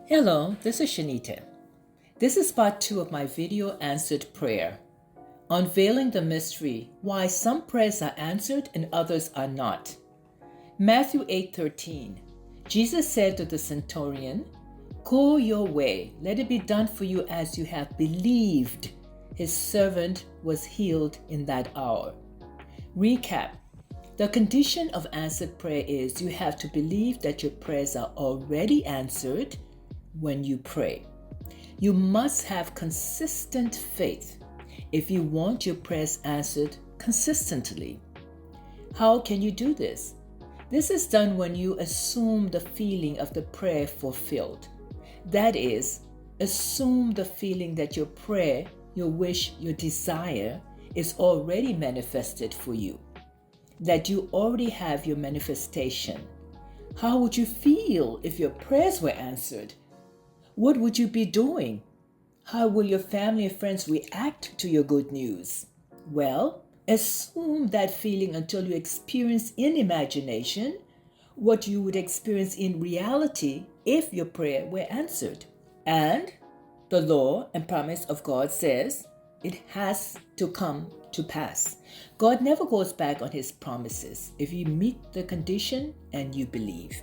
Hello, this is Shanita. This is part 2 of my video answered prayer. Unveiling the mystery, why some prayers are answered and others are not. Matthew 8:13. Jesus said to the centurion, "Go your way, let it be done for you as you have believed." His servant was healed in that hour. Recap. The condition of answered prayer is you have to believe that your prayers are already answered when you pray. You must have consistent faith if you want your prayers answered consistently. How can you do this? This is done when you assume the feeling of the prayer fulfilled. That is, assume the feeling that your prayer, your wish, your desire is already manifested for you, that you already have your manifestation. How would you feel if your prayers were answered? What would you be doing? How will your family and friends react to your good news? Well, assume that feeling until you experience in imagination what you would experience in reality if your prayer were answered. And the law and promise of God says it has to come to pass. God never goes back on his promises if you meet the condition and you believe.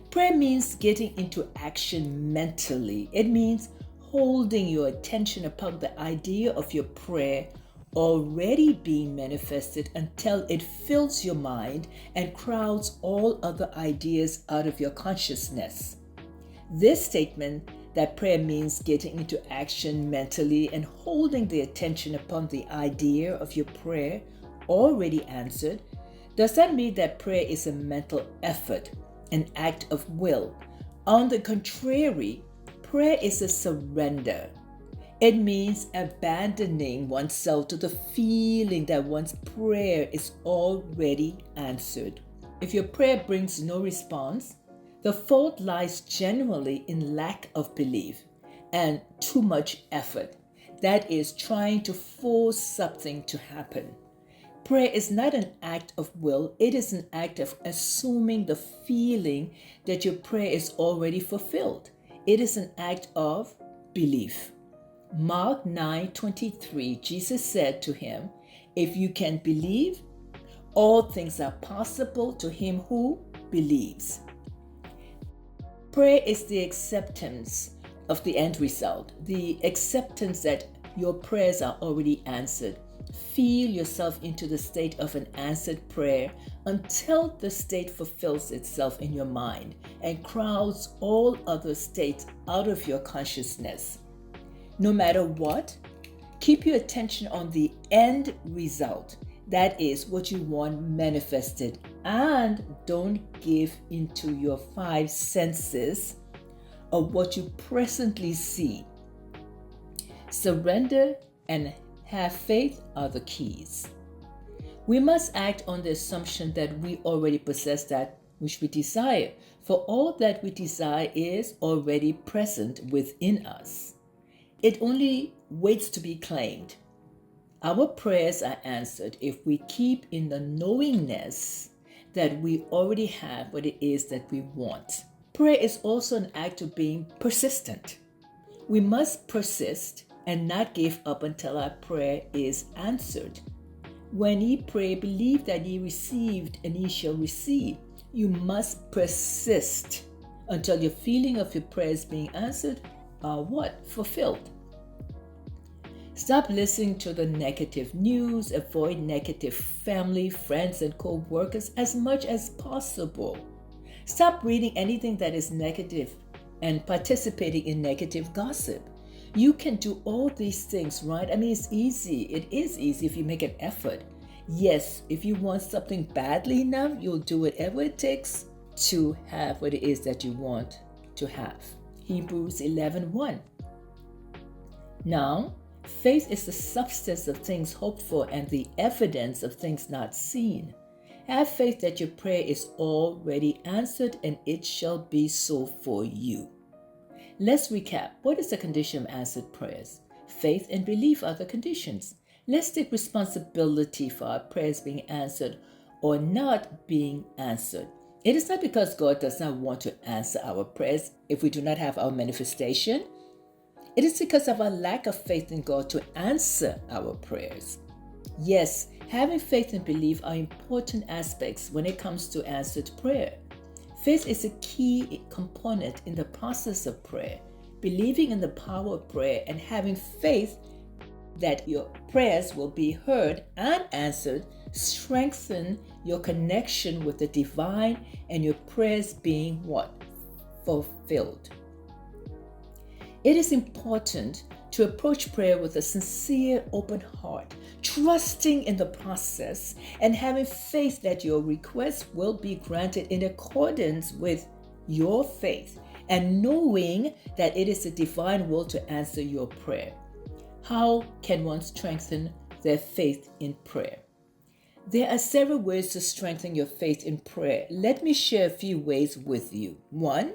Prayer means getting into action mentally. It means holding your attention upon the idea of your prayer already being manifested until it fills your mind and crowds all other ideas out of your consciousness. This statement that prayer means getting into action mentally and holding the attention upon the idea of your prayer already answered does not mean that prayer is a mental effort, an act of will. On the contrary, prayer is a surrender. It means abandoning oneself to the feeling that one's prayer is already answered. If your prayer brings no response, the fault lies generally in lack of belief and too much effort. That is, trying to force something to happen. Prayer is not an act of will, it is an act of assuming the feeling that your prayer is already fulfilled. It is an act of belief. Mark 9:23, Jesus said to him, "If you can believe, all things are possible to him who believes." Prayer is the acceptance of the end result, the acceptance that your prayers are already answered. Feel yourself into the state of an answered prayer until the state fulfills itself in your mind and crowds all other states out of your consciousness. No matter what, keep your attention on the end result. That is what you want manifested, and don't give into your 5 senses of what you presently see. Surrender and have faith are the keys. We must act on the assumption that we already possess that which we desire, for all that we desire is already present within us. It only waits to be claimed. Our prayers are answered if we keep in the knowingness that we already have what it is that we want. Prayer is also an act of being persistent. We must persist and not give up until our prayer is answered. When ye pray, believe that ye received and ye shall receive. You must persist until your feeling of your prayers being answered are what? Fulfilled. Stop listening to the negative news. Avoid negative family, friends, and co-workers as much as possible. Stop reading anything that is negative and participating in negative gossip. You can do all these things, right? I mean, it's easy. It is easy if you make an effort. Yes, if you want something badly enough, you'll do whatever it takes to have what it is that you want to have. Hebrews 11:1. Now, faith is the substance of things hoped for and the evidence of things not seen. Have faith that your prayer is already answered and it shall be so for you. Let's recap. What is the condition of answered prayers? Faith and belief are the conditions. Let's take responsibility for our prayers being answered or not being answered. It is not because God does not want to answer our prayers if we do not have our manifestation. It is because of our lack of faith in God to answer our prayers. Yes, having faith and belief are important aspects when it comes to answered prayer. Faith is a key component in the process of prayer. Believing in the power of prayer and having faith that your prayers will be heard and answered strengthen your connection with the divine and your prayers being what? Fulfilled. It is important to approach prayer with a sincere, open heart, trusting in the process and having faith that your request will be granted in accordance with your faith and knowing that it is the divine will to answer your prayer. How can one strengthen their faith in prayer? There are several ways to strengthen your faith in prayer. Let me share a few ways with you. 1.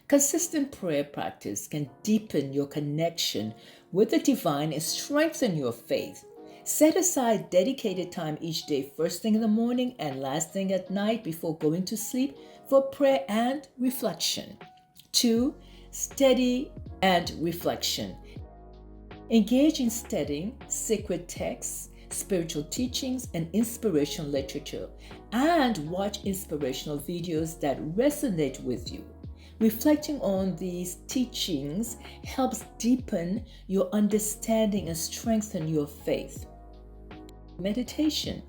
Consistent prayer practice can deepen your connection with the divine and strengthen your faith. Set aside dedicated time each day, first thing in the morning and last thing at night before going to sleep, for prayer and reflection. 2. Study and reflection. Engage in studying sacred texts, spiritual teachings, and inspirational literature, and watch inspirational videos that resonate with you. Reflecting on these teachings helps deepen your understanding and strengthen your faith. Meditation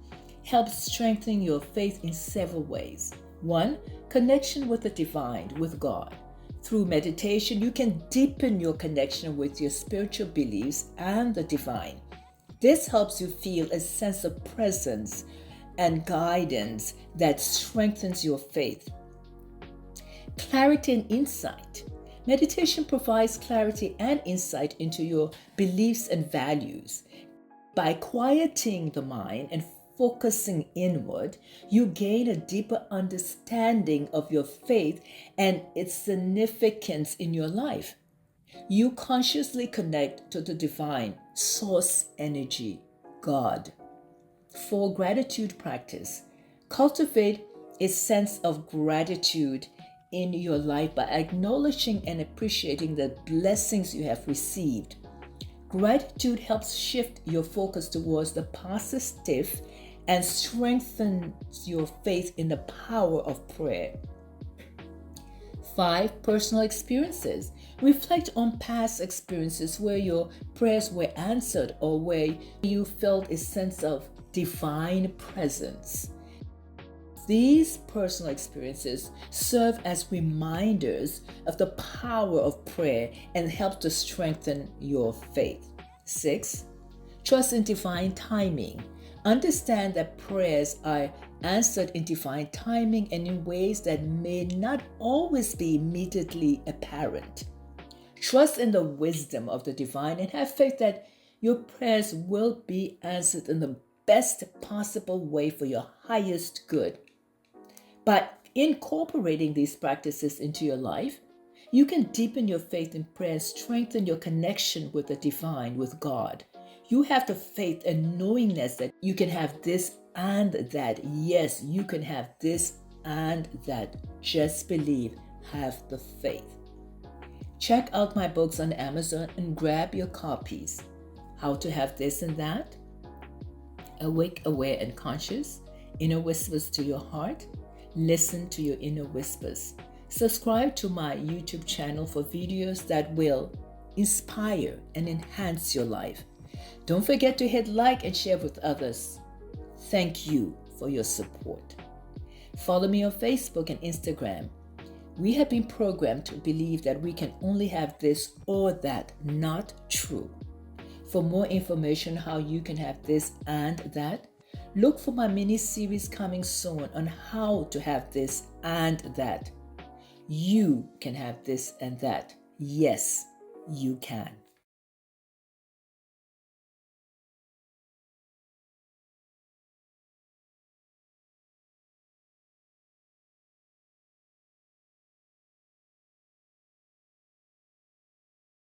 helps strengthen your faith in several ways. 1. Connection with the divine, with God. Through meditation, you can deepen your connection with your spiritual beliefs and the divine. This helps you feel a sense of presence and guidance that strengthens your faith. Clarity and insight. Meditation provides clarity and insight into your beliefs and values. By quieting the mind and focusing inward, you gain a deeper understanding of your faith and its significance in your life. You consciously connect to the divine source energy, God. 4. Gratitude practice. Cultivate a sense of gratitude in your life by acknowledging and appreciating the blessings you have received. Gratitude helps shift your focus towards the positive and strengthens your faith in the power of prayer. 5. Personal experiences. Reflect on past experiences where your prayers were answered or where you felt a sense of divine presence. These personal experiences serve as reminders of the power of prayer and help to strengthen your faith. 6. Trust in divine timing. Understand that prayers are answered in divine timing and in ways that may not always be immediately apparent. Trust in the wisdom of the divine and have faith that your prayers will be answered in the best possible way for your highest good. By incorporating these practices into your life, you can deepen your faith in prayer and strengthen your connection with the divine, with God. You have the faith and knowingness that you can have this and that. Yes, you can have this and that. Just believe, have the faith. Check out my books on Amazon and grab your copies. How to Have This and That, Awake, Aware, and Conscious, Inner Whispers to Your Heart. Listen to your inner whispers. Subscribe to my YouTube channel for videos that will inspire and enhance your life. Don't forget to hit like and share with others. Thank you for your support. Follow me on Facebook and Instagram. We have been programmed to believe that we can only have this or that. Not true. For more information how you can have this and that, look for my mini-series coming soon on how to have this and that. You can have this and that. Yes, you can.